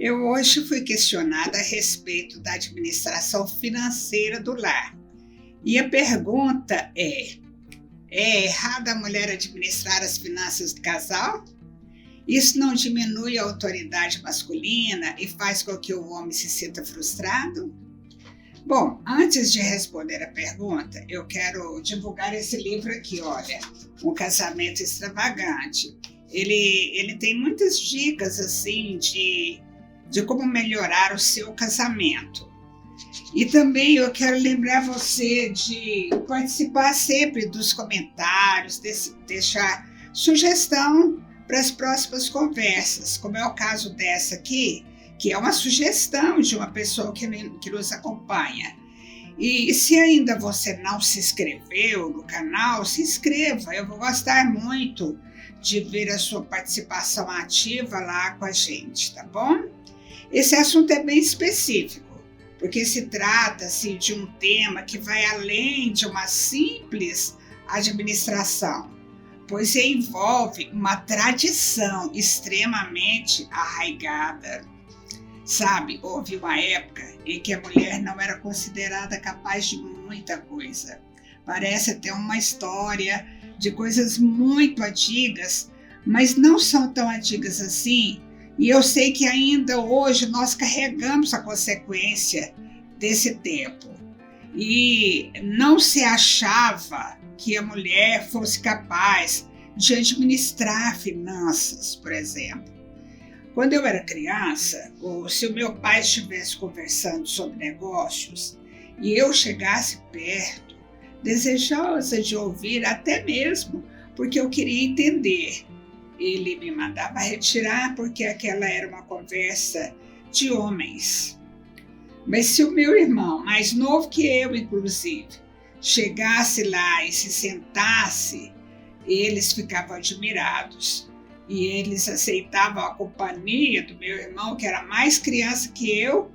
Eu hoje fui questionada a respeito da administração financeira do lar. E a pergunta é errado a mulher administrar as finanças do casal? Isso não diminui a autoridade masculina e faz com que o homem se sinta frustrado? Bom, antes de responder a pergunta, eu quero divulgar esse livro aqui, olha, Um Casamento Extravagante. Ele tem muitas dicas assim de como melhorar o seu casamento. E também eu quero lembrar você de participar sempre dos comentários, deixar sugestão para as próximas conversas, como é o caso dessa aqui, que é uma sugestão de uma pessoa que nos acompanha. E se ainda você não se inscreveu no canal, se inscreva, eu vou gostar muito de ver a sua participação ativa lá com a gente, tá bom? Esse assunto é bem específico, porque se trata-se de um tema que vai além de uma simples administração, pois envolve uma tradição extremamente arraigada. Sabe, houve uma época em que a mulher não era considerada capaz de muita coisa. Parece até uma história de coisas muito antigas, mas não são tão antigas assim, e eu sei que ainda hoje nós carregamos a consequência desse tempo. E não se achava que a mulher fosse capaz de administrar finanças, por exemplo. Quando eu era criança, ou se o meu pai estivesse conversando sobre negócios e eu chegasse perto, desejosa de ouvir até mesmo porque eu queria entender, ele me mandava retirar porque aquela era uma conversa de homens. Mas se o meu irmão, mais novo que eu inclusive, chegasse lá e se sentasse, eles ficavam admirados. E eles aceitavam a companhia do meu irmão, que era mais criança que eu,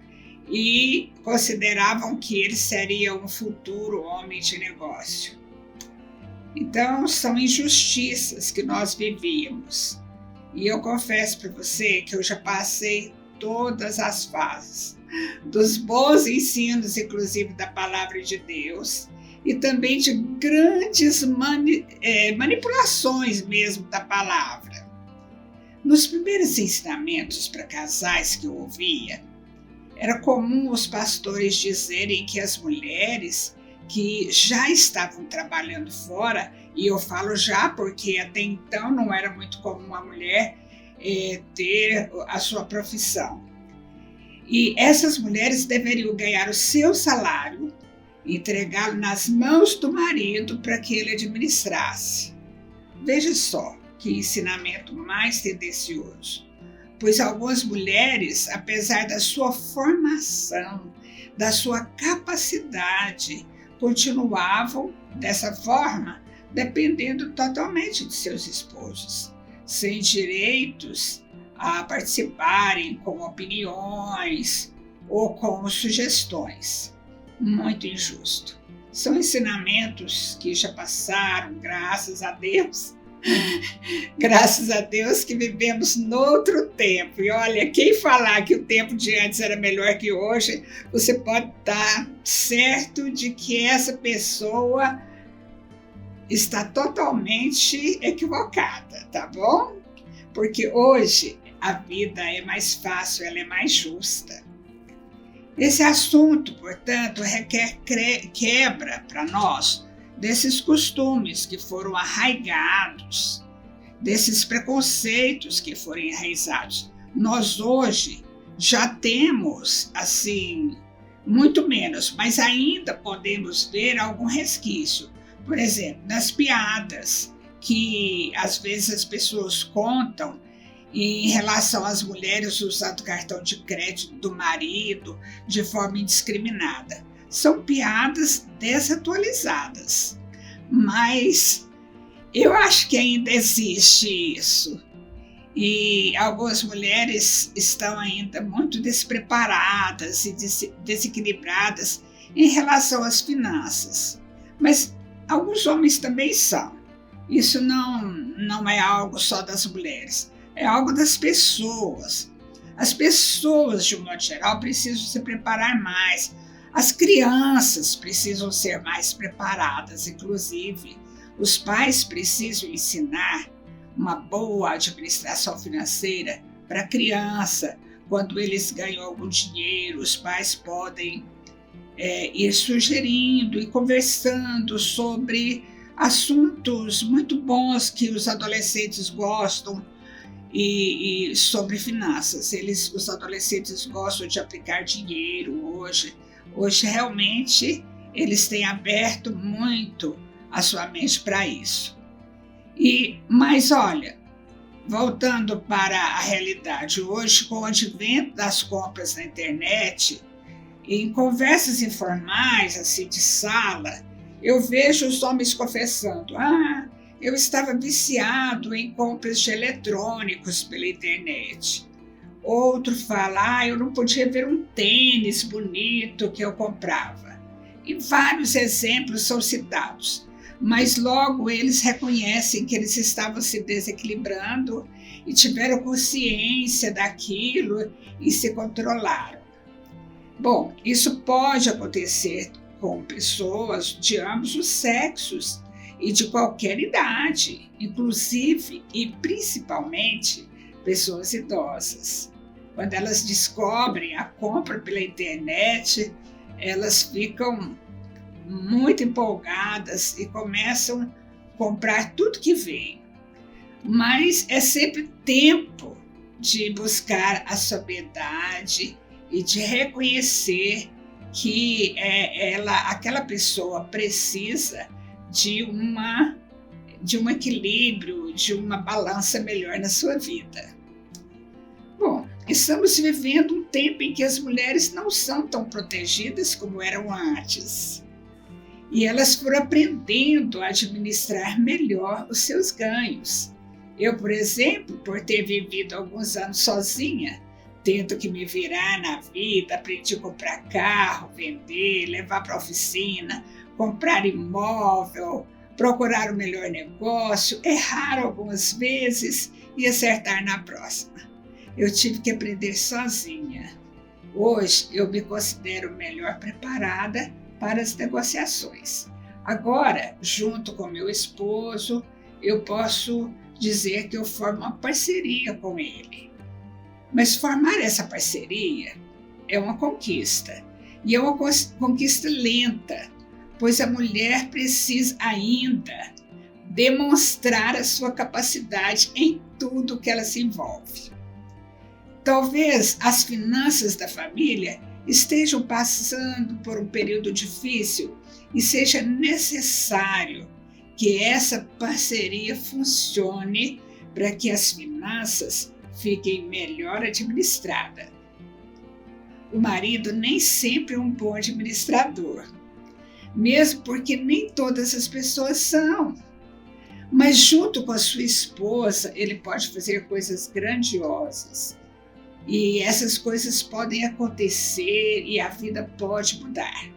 e consideravam que ele seria um futuro homem de negócio. Então, são injustiças que nós vivíamos. E eu confesso para você que eu já passei todas as fases, dos bons ensinos, inclusive da palavra de Deus, e também de grandes manipulações mesmo da palavra. Nos primeiros ensinamentos para casais que eu ouvia, era comum os pastores dizerem que as mulheres que já estavam trabalhando fora, e eu falo já porque até então não era muito comum a mulher ter a sua profissão. E essas mulheres deveriam ganhar o seu salário, entregá-lo nas mãos do marido para que ele administrasse. Veja só que ensinamento mais tendencioso, pois algumas mulheres, apesar da sua formação, da sua capacidade, continuavam dessa forma, dependendo totalmente de seus esposos, sem direitos a participarem com opiniões ou com sugestões. Muito injusto. São ensinamentos que já passaram, graças a Deus. Graças a Deus que vivemos noutro tempo. E olha, quem falar que o tempo de antes era melhor que hoje, você pode estar certo de que essa pessoa está totalmente equivocada, tá bom? Porque hoje a vida é mais fácil, ela é mais justa. Esse assunto, portanto, requer quebra para nós desses costumes que foram arraigados, desses preconceitos que foram enraizados. Nós hoje já temos, assim, muito menos, mas ainda podemos ver algum resquício. Por exemplo, nas piadas que às vezes as pessoas contam em relação às mulheres usando cartão de crédito do marido de forma indiscriminada. São piadas desatualizadas, mas eu acho que ainda existe isso. E algumas mulheres estão ainda muito despreparadas e desequilibradas em relação às finanças. Mas alguns homens também são. Isso não é algo só das mulheres, é algo das pessoas. As pessoas, de um modo geral, precisam se preparar mais. As crianças precisam ser mais preparadas, inclusive. Os pais precisam ensinar uma boa administração financeira para a criança. Quando eles ganham algum dinheiro, os pais podem ir sugerindo e conversando sobre assuntos muito bons que os adolescentes gostam e sobre finanças. Os adolescentes gostam de aplicar dinheiro hoje. Hoje, realmente, eles têm aberto muito a sua mente para isso. Mas, olha, voltando para a realidade, hoje, com o advento das compras na internet, em conversas informais, assim, de sala, eu vejo os homens confessando: eu estava viciado em compras de eletrônicos pela internet. Outro fala: eu não podia ver um tênis bonito que eu comprava. E vários exemplos são citados. Mas logo eles reconhecem que eles estavam se desequilibrando e tiveram consciência daquilo e se controlaram. Bom, isso pode acontecer com pessoas de ambos os sexos e de qualquer idade, inclusive e principalmente pessoas idosas. Quando elas descobrem a compra pela internet, elas ficam muito empolgadas e começam a comprar tudo que vem. Mas é sempre tempo de buscar a sobriedade e de reconhecer que aquela pessoa precisa de um equilíbrio, de uma balança melhor na sua vida. Bom, estamos vivendo um tempo em que as mulheres não são tão protegidas como eram antes. E elas foram aprendendo a administrar melhor os seus ganhos. Eu, por exemplo, por ter vivido alguns anos sozinha, tendo que me virar na vida, aprendi a comprar carro, vender, levar para a oficina, comprar imóvel, procurar o melhor negócio, errar algumas vezes e acertar na próxima. Eu tive que aprender sozinha. Hoje eu me considero melhor preparada para as negociações. Agora, junto com meu esposo, eu posso dizer que eu formo uma parceria com ele. Mas formar essa parceria é uma conquista. E é uma conquista lenta, pois a mulher precisa ainda demonstrar a sua capacidade em tudo que ela se envolve. Talvez as finanças da família estejam passando por um período difícil e seja necessário que essa parceria funcione para que as finanças fiquem melhor administradas. O marido nem sempre é um bom administrador, mesmo porque nem todas as pessoas são. Mas junto com a sua esposa, ele pode fazer coisas grandiosas. E essas coisas podem acontecer e a vida pode mudar.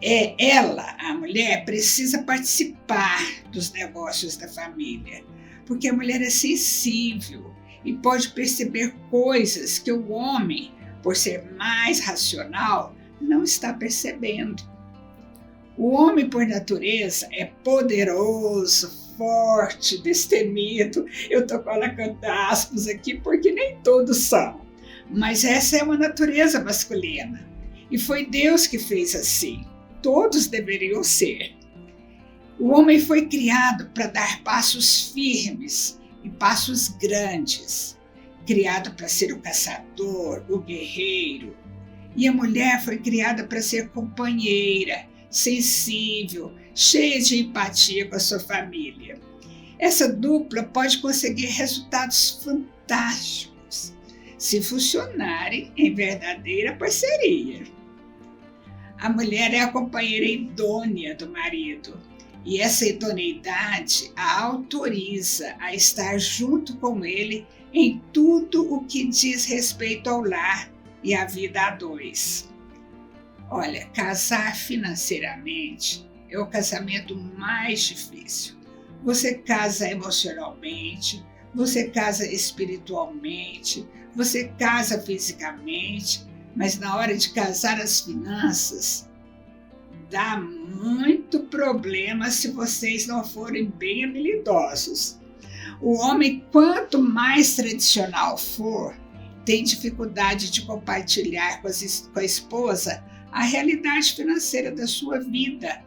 Ela, a mulher, precisa participar dos negócios da família, porque a mulher é sensível e pode perceber coisas que o homem, por ser mais racional, não está percebendo. O homem, por natureza, é poderoso, forte, destemido. Eu estou colocando aspas aqui porque nem todos são. Mas essa é uma natureza masculina. E foi Deus que fez assim. Todos deveriam ser. O homem foi criado para dar passos firmes e passos grandes. Criado para ser o caçador, o guerreiro. E a mulher foi criada para ser companheira, sensível, cheia de empatia com a sua família. Essa dupla pode conseguir resultados fantásticos se funcionarem em verdadeira parceria. A mulher é a companheira idônea do marido e essa idoneidade a autoriza a estar junto com ele em tudo o que diz respeito ao lar e à vida a dois. Olha, casar financeiramente é o casamento mais difícil. Você casa emocionalmente, você casa espiritualmente, você casa fisicamente, mas na hora de casar as finanças, dá muito problema se vocês não forem bem habilidosos. O homem, quanto mais tradicional for, tem dificuldade de compartilhar com a esposa a realidade financeira da sua vida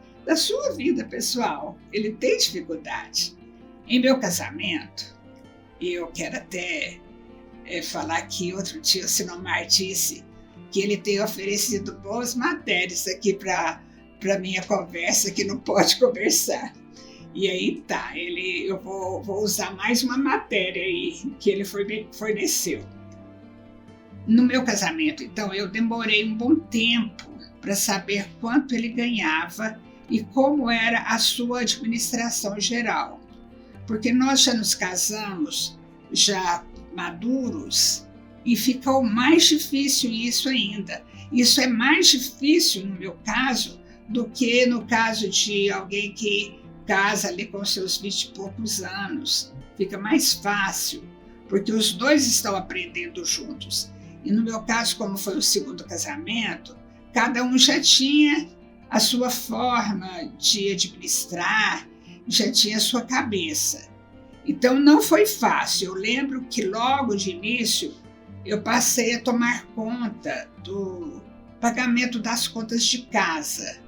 pessoal. Ele tem dificuldade. Em meu casamento, eu quero até falar que outro dia o Sinomar disse que ele tem oferecido boas matérias aqui para minha conversa, que não pode conversar. E aí tá, eu vou usar mais uma matéria aí que ele forneceu. No meu casamento, então, eu demorei um bom tempo para saber quanto ele ganhava e como era a sua administração geral. Porque nós já nos casamos, já maduros, e ficou mais difícil isso ainda. Isso é mais difícil, no meu caso, do que no caso de alguém que casa ali com seus 20 e poucos anos. Fica mais fácil, porque os dois estão aprendendo juntos. E no meu caso, como foi o segundo casamento, cada um já tinha a sua forma de administrar, já tinha a sua cabeça. Então não foi fácil. Eu lembro que logo de início eu passei a tomar conta do pagamento das contas de casa,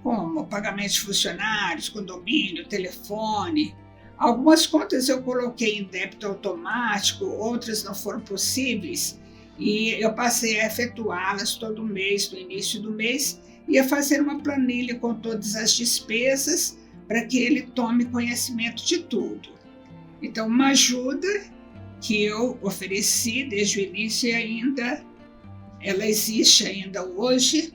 como pagamento de funcionários, condomínio, telefone. Algumas contas eu coloquei em débito automático, outras não foram possíveis, e eu passei a efetuá-las todo mês, no início do mês, e a fazer uma planilha com todas as despesas para que ele tome conhecimento de tudo. Então, uma ajuda que eu ofereci desde o início e ainda ela existe ainda hoje,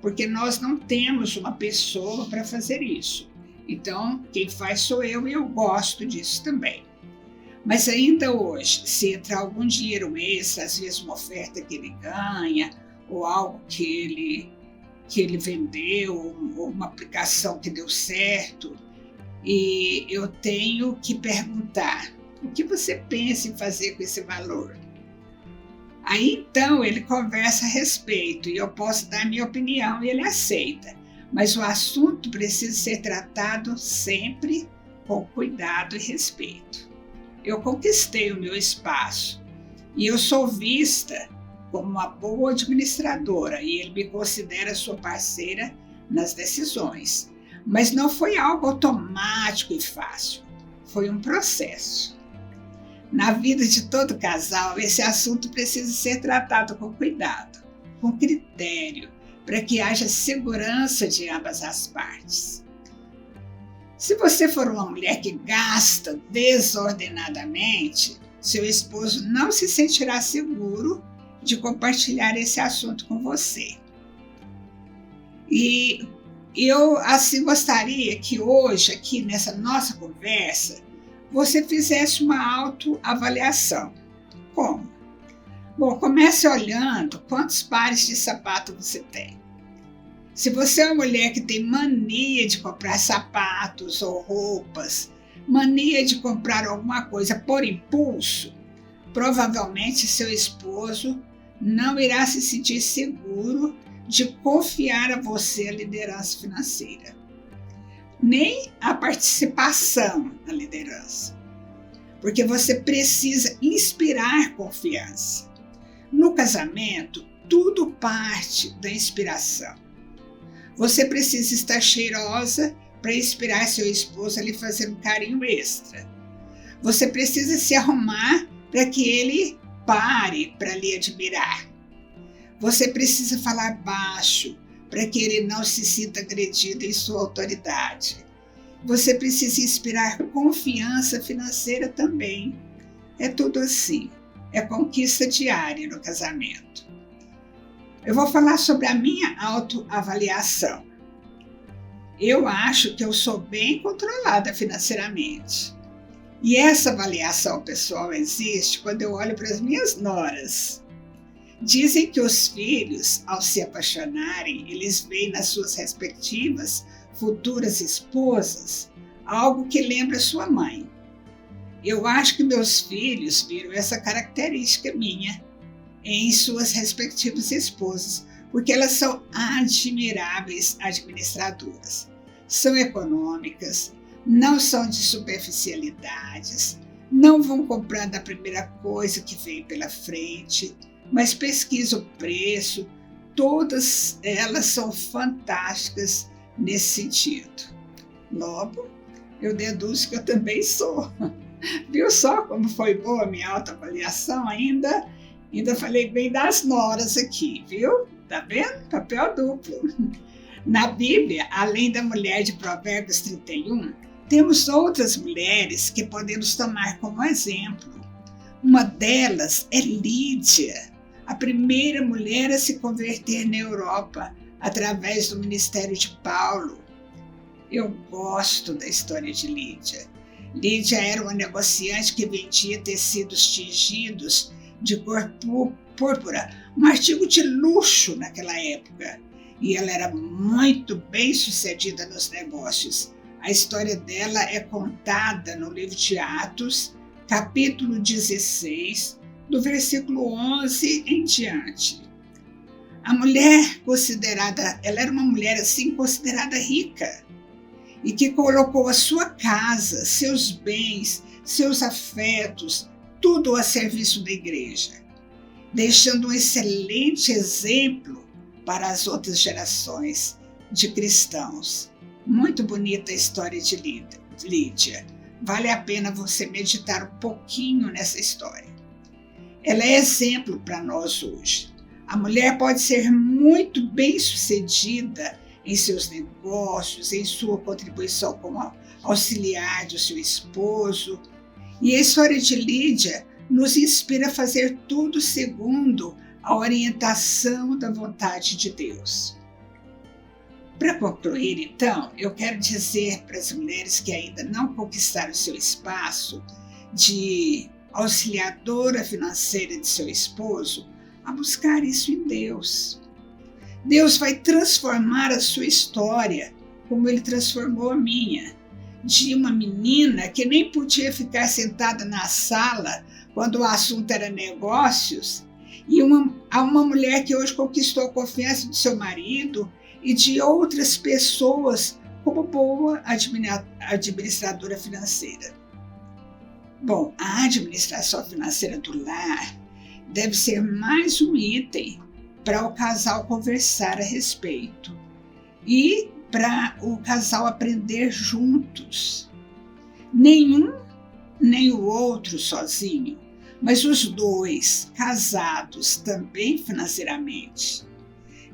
porque nós não temos uma pessoa para fazer isso. Então, quem faz sou eu e eu gosto disso também. Mas ainda hoje, se entrar algum dinheiro extra, às vezes uma oferta que ele ganha, ou algo que ele vendeu, ou uma aplicação que deu certo, e eu tenho que perguntar, o que você pensa em fazer com esse valor? Aí então ele conversa a respeito e eu posso dar minha opinião e ele aceita. Mas o assunto precisa ser tratado sempre com cuidado e respeito. Eu conquistei o meu espaço e eu sou vista como uma boa administradora e ele me considera sua parceira nas decisões. Mas não foi algo automático e fácil, foi um processo. Na vida de todo casal, esse assunto precisa ser tratado com cuidado, com critério, para que haja segurança de ambas as partes. Se você for uma mulher que gasta desordenadamente, seu esposo não se sentirá seguro de compartilhar esse assunto com você. E eu, assim, gostaria que hoje, aqui nessa nossa conversa, você fizesse uma autoavaliação. Como? Bom, comece olhando quantos pares de sapato você tem. Se você é uma mulher que tem mania de comprar sapatos ou roupas, mania de comprar alguma coisa por impulso, provavelmente seu esposo não irá se sentir seguro de confiar a você a liderança financeira, nem a participação na liderança, porque você precisa inspirar confiança. No casamento, tudo parte da inspiração. Você precisa estar cheirosa para inspirar seu esposo a lhe fazer um carinho extra. Você precisa se arrumar para que ele pare para lhe admirar. Você precisa falar baixo para que ele não se sinta agredido em sua autoridade. Você precisa inspirar confiança financeira também. É tudo assim. É conquista diária no casamento. Eu vou falar sobre a minha autoavaliação. Eu acho que eu sou bem controlada financeiramente. E essa avaliação pessoal existe quando eu olho para as minhas noras. Dizem que os filhos, ao se apaixonarem, eles veem nas suas respectivas futuras esposas algo que lembra sua mãe. Eu acho que meus filhos viram essa característica minha em suas respectivas esposas, porque elas são admiráveis administradoras. São econômicas, não são de superficialidades, não vão comprando a primeira coisa que vem pela frente, mas pesquisam o preço. Todas elas são fantásticas nesse sentido. Logo, eu deduzo que eu também sou. Viu só como foi boa a minha autoavaliação ainda? Ainda falei bem das noras aqui, viu? Tá vendo? Papel duplo. Na Bíblia, além da mulher de Provérbios 31, temos outras mulheres que podemos tomar como exemplo. Uma delas é Lídia, a primeira mulher a se converter na Europa através do ministério de Paulo. Eu gosto da história de Lídia. Lídia era uma negociante que vendia tecidos tingidos de cor púrpura, um artigo de luxo naquela época. E ela era muito bem sucedida nos negócios. A história dela é contada no livro de Atos, capítulo 16, do versículo 11 em diante. A mulher ela era uma mulher assim considerada rica, e que colocou a sua casa, seus bens, seus afetos, tudo a serviço da igreja, deixando um excelente exemplo para as outras gerações de cristãos. Muito bonita a história de Lídia. Vale a pena você meditar um pouquinho nessa história. Ela é exemplo para nós hoje. A mulher pode ser muito bem-sucedida em seus negócios, em sua contribuição como auxiliar do seu esposo. E a história de Lídia nos inspira a fazer tudo segundo a orientação da vontade de Deus. Para concluir, então, eu quero dizer para as mulheres que ainda não conquistaram seu espaço de auxiliadora financeira de seu esposo, a buscar isso em Deus. Deus vai transformar a sua história, como Ele transformou a minha, de uma menina que nem podia ficar sentada na sala quando o assunto era negócios, e a uma mulher que hoje conquistou a confiança do seu marido e de outras pessoas como boa administradora financeira. Bom, a administração financeira do lar deve ser mais um item para o casal conversar a respeito e para o casal aprender juntos. Nenhum nem o outro sozinho, mas os dois casados também financeiramente.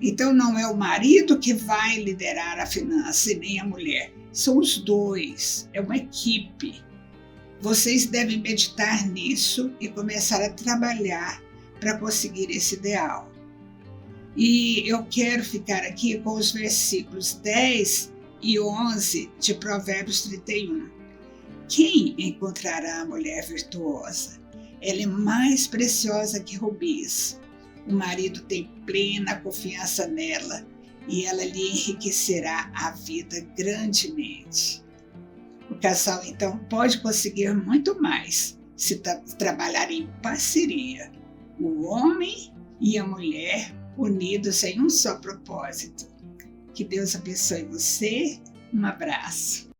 Então não é o marido que vai liderar a finança e nem a mulher, são os dois, é uma equipe. Vocês devem meditar nisso e começar a trabalhar para conseguir esse ideal. E eu quero ficar aqui com os versículos 10 e 11 de Provérbios 31. Quem encontrará a mulher virtuosa? Ela é mais preciosa que rubis. O marido tem plena confiança nela e ela lhe enriquecerá a vida grandemente. O casal, então, pode conseguir muito mais se trabalhar em parceria. O homem e a mulher unidos em um só propósito. Que Deus abençoe você. Um abraço.